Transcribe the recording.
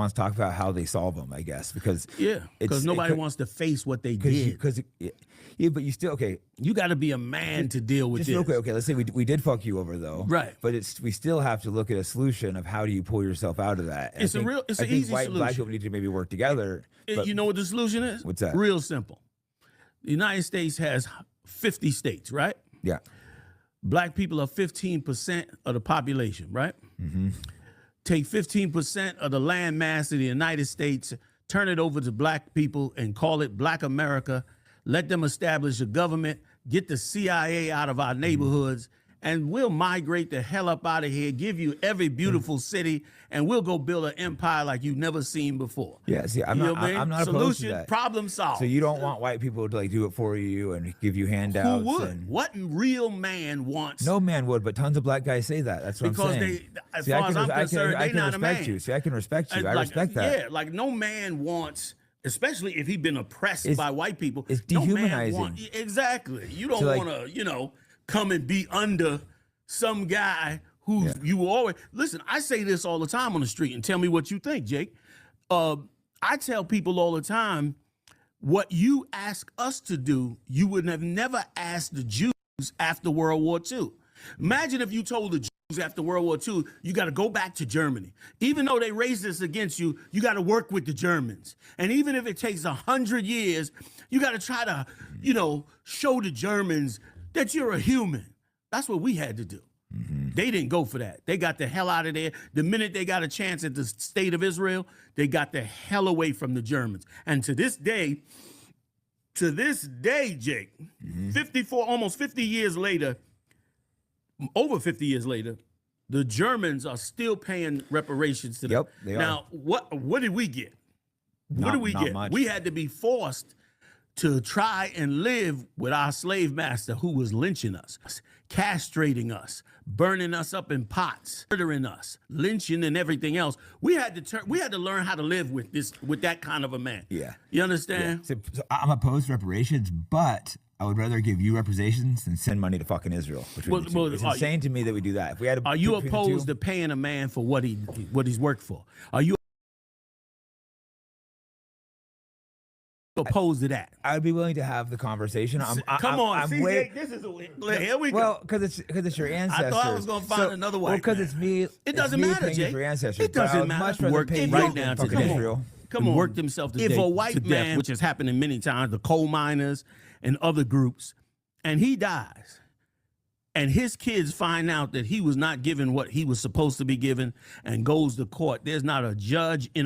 wants to talk about how they solve them, I guess, because nobody wants to face what they did. Yeah, but you still You got to be a man to deal with this. Okay, let's say we did fuck you over though, right? But we still have to look at a solution of how do you pull yourself out of that. It's an easy solution. Black people need to maybe work together. You know what the solution is? What's that? Real simple. The United States has 50 states, right? Yeah. Black people are 15% of the population, right? Mm-hmm. Take 15% of the land mass of the United States, turn it over to black people and call it Black America. Let them establish a government, get the CIA out of our neighborhoods, and we'll migrate the hell up out of here, give you every beautiful city, and we'll go build an empire like you've never seen before. Yeah, see, I'm not opposed to that. Problem solved. So you don't want white people to do it for you and give you handouts? Who would? What real man wants? No man would, but tons of black guys say that. That's what I'm saying. Because as far as I'm concerned, they're not a man. See, I can respect you. I respect that. Yeah, like no man wants, especially if he's been oppressed by white people. It's dehumanizing. Exactly. You don't want to, come and be under some guy who you always listen. I say this all the time on the street, and tell me what you think, Jake. I tell people all the time, what you ask us to do, you would have never asked the Jews after World War II. Imagine if you told the Jews after World War II, you got to go back to Germany. Even though they raised this against you, you got to work with the Germans. And even if it takes 100 years, you got to try to, show the Germans that you're a human. That's what we had to do. Mm-hmm. They didn't go for that. They got the hell out of there. The minute they got a chance at the state of Israel, they got the hell away from the Germans. And to this day, Jake, 54, almost 50 years later, over 50 years later, the Germans are still paying reparations to them. Yep, they are. Now, what did we get? What did we get? Much. We had to be forced to try and live with our slave master who was lynching us, castrating us, burning us up in pots, murdering us, lynching and everything else. We had to learn how to live with that kind of a man. Yeah. You understand? Yeah. So I'm opposed to reparations, but I would rather give you reparations than send money to fucking Israel. It's insane to me that we do that. If we had to, are you opposed to paying a man for what he's worked for? Are you opposed to that? I'd be willing to have the conversation. This is here we go. Well, because it's your ancestors. I thought I was gonna find another way. Well, because it's me. It doesn't matter, Jake. Your ancestors. It doesn't matter. Much rather pay right now to Israel. Come on, worked himself to death. If a white man, which has happened many times, the coal miners and other groups, and he dies, and his kids find out that he was not given what he was supposed to be given, and goes to court, there's not a judge in